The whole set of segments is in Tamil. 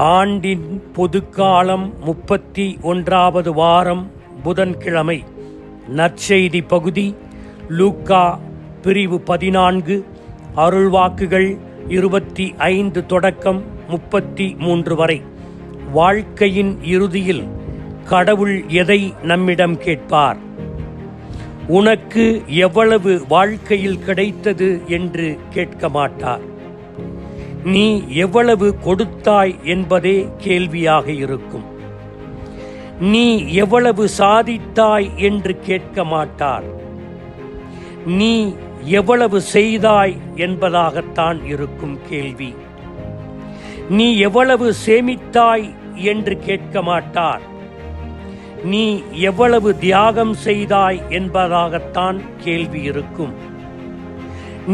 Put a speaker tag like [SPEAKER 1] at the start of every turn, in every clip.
[SPEAKER 1] ஆண்டின் பொதுக்காலம் 31வது வாரம் புதன்கிழமை. நற்செய்தி பகுதி லூக்கா பிரிவு 14 அருள்வாக்குகள் 25 தொடக்கம் 33 வரை. வாழ்க்கையின் இறுதியில் கடவுள் எதை நம்மிடம் கேட்பார்? உனக்கு எவ்வளவு வாழ்க்கையில் கிடைத்தது என்று கேட்க மாட்டார். நீ எவ்வளவு கொடுத்தாய் என்பதே கேள்வியாக இருக்கும். நீ எவ்வளவு சாதித்தாய் என்று கேட்க மாட்டார். நீ எவ்வளவு செய்தாய் என்பதாகத்தான் இருக்கும் கேள்வி. நீ எவ்வளவு சேமித்தாய் என்று கேட்க மாட்டார். நீ எவ்வளவு தியாகம் செய்தாய் என்பதாகத்தான் கேள்வி இருக்கும்.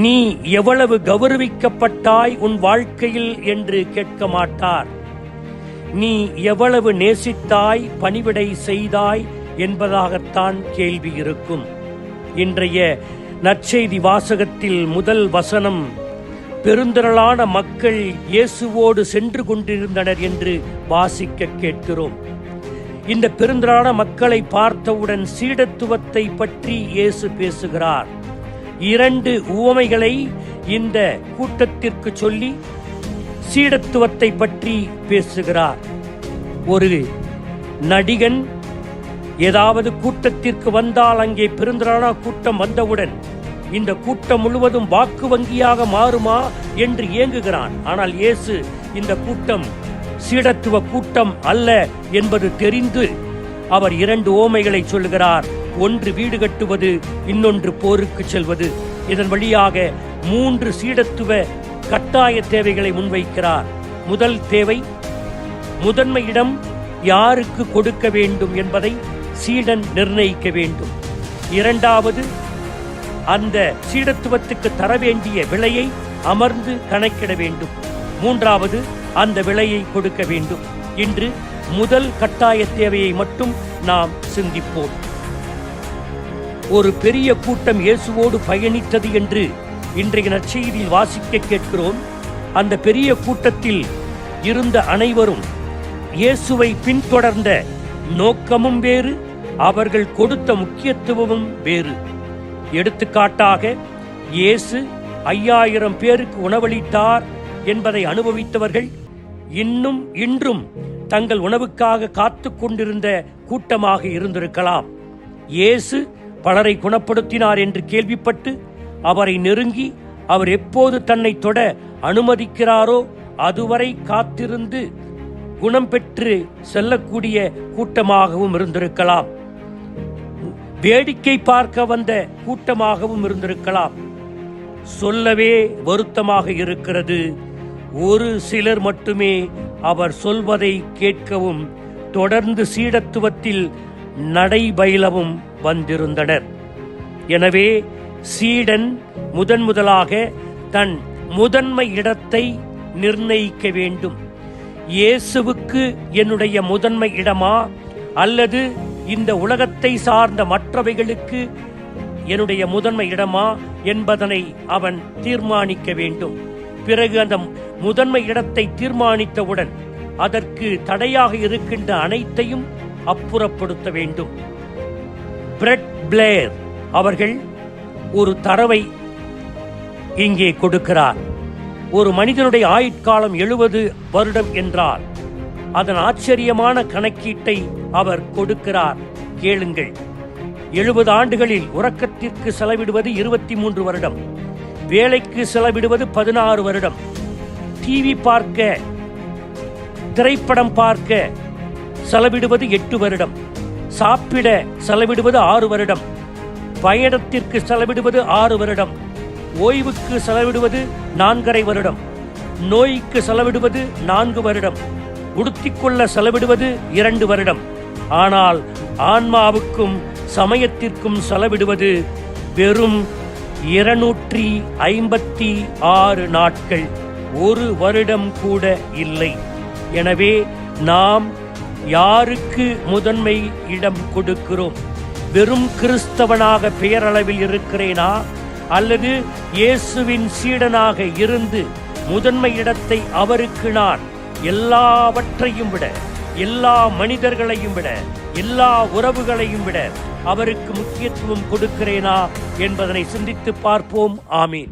[SPEAKER 1] நீ எவ்வளவு கௌரவிக்கப்பட்டாய் உன் வாழ்க்கையில் என்று கேட்க மாட்டார். நீ எவ்வளவு நேசித்தாய், பணிவிடை செய்தாய் என்பதாகத்தான் கேள்வி இருக்கும். இன்றைய நற்செய்தி வாசகத்தில் முதல் வசனம், பெருந்திரளான மக்கள் இயேசுவோடு சென்று கொண்டிருந்தனர் என்று வாசிக்க கேட்கிறோம். இந்த பெருந்திரளான மக்களை பார்த்தவுடன் சீடத்துவத்தை பற்றி இயேசு பேசுகிறார். 2 உவமைகளை இந்த கூட்டத்திற்கு சொல்லி சீடத்துவத்தை பற்றி பேசுகிறார். ஒரு நடிகன் ஏதாவது கூட்டத்திற்கு வந்தால் அங்கே பெருந்திரளான கூட்டம் வந்தவுடன் இந்த கூட்டம் முழுவதும் வாக்கு வங்கியாக மாறுமா என்று ஏங்குகிறான். ஆனால் இயேசு இந்த கூட்டம் சீடத்துவ கூட்டம் அல்ல என்பது தெரிந்து அவர் 2 உவமைகளை சொல்கிறார். ஒன்று வீடு கட்டுவது, இன்னொன்று போருக்கு செல்வது. இதன் வழியாக 3 சீடத்துவ கட்டாய தேவைகளை முன்வைக்கிறார். முதல் தேவை, முதன்மை இடம் யாருக்கு கொடுக்க வேண்டும் என்பதை சீடன் நிர்ணயிக்க வேண்டும். 2வது, அந்த சீடத்துவத்துக்கு தர வேண்டிய விலையை அமர்ந்து கணக்கிட வேண்டும். 3வது, அந்த விலையை கொடுக்க வேண்டும். இன்று முதல் கட்டாய தேவையை மட்டும் நாம் சிந்திப்போம். ஒரு பெரிய கூட்டம் இயேசுவோடு பயணித்தது என்று இன்றைய நற்செய்தியில் வாசிக்க கேட்கிறோம். அந்த பெரிய கூட்டத்தில் இருந்த அனைவரும் இயேசுவை பின்தொடர்ந்த நோக்கமும் வேறு, அவர்கள் கொடுத்த முக்கியத்துவமும் வேறு. எடுத்துக்காட்டாக, இயேசு 5000 பேருக்கு உணவளித்தார் என்பதை அனுபவித்தவர்கள் இன்றும் தங்கள் உணவுக்காக காத்து கொண்டிருந்த கூட்டமாக இருந்திருக்கலாம். இயேசு பலரை குணப்படுத்தினார் என்று கேள்விப்பட்டு அவரை நெருங்கி அவர் எப்போது தன்னை தொட அனுமதிக்கிறாரோ அதுவரை காத்திருந்து குணம் பெற்று செல்லக்கூடிய கூட்டமாகவும் இருந்திருக்கலாம். வேடிக்கை பார்க்க வந்த கூட்டமாகவும் இருந்திருக்கலாம். சொல்லவே வருத்தமாக இருக்கிறது, ஒரு சிலர் மட்டுமே அவர் சொல்வதை கேட்கவும் தொடர்ந்து சீடத்துவத்தில் நடைபயிலவும் வந்திருந்தனர். எனவே சீடன் முதலாக தன் முதன்மை இடத்தை நிர்ணயிக்க வேண்டும். இயேசுவுக்கு என்னுடைய முதன்மை இடமா, அல்லது இந்த உலகத்தை சார்ந்த மற்றவைகளுக்கு என்னுடைய முதன்மை இடமா என்பதனை அவன் தீர்மானிக்க வேண்டும். பிறகு அந்த முதன்மை இடத்தை தீர்மானித்தவுடன் அதற்கு தடையாக இருக்கின்ற அனைத்தையும் அப்புறப்படுத்த வேண்டும். பிரெட் பிளேர் அவர்கள் ஒரு தரவை இங்கே கொடுக்கிறார். ஒரு மனிதனுடைய ஆயுட்காலம் 70 வருடம் என்றால் அதன் ஆச்சரியமான கணக்கீட்டை அவர் கொடுக்கிறார். கேளுங்கள். 70 ஆண்டுகளில் உறக்கத்திற்கு செலவிடுவது 23 வருடம், வேலைக்கு செலவிடுவது 16 வருடம், டிவி பார்க்க, திரைப்படம் பார்க்க செலவிடுவது 8 வருடம், சாப்பிட செலவிடுவது 6 வருடம், பயணத்திற்கு செலவிடுவது 6 வருடம், ஓய்வுக்கு செலவிடுவது 4.5 வருடம், நோய்க்கு செலவிடுவது 4 வருடம், உடுத்திக்கொள்ள செலவிடுவது 2 வருடம். ஆனால் ஆன்மாவுக்கும் சமயத்திற்கும் செலவிடுவது வெறும் 256 நாட்கள், 1 வருடம் கூட இல்லை. எனவே நாம் யாருக்கு முதன்மை இடம் கொடுக்கிறோம்? வெறும் கிறிஸ்தவனாக பெயரளவில் இருக்கிறேனா, அல்லது இயேசுவின் சீடனாக இருந்து முதன்மை இடத்தை அவருக்கு நான் எல்லாவற்றையும் விட, எல்லா மனிதர்களையும் விட, எல்லா உறவுகளையும் விட அவருக்கு முக்கியத்துவம் கொடுக்கிறேனா என்பதனை சிந்தித்து பார்ப்போம். ஆமீன்.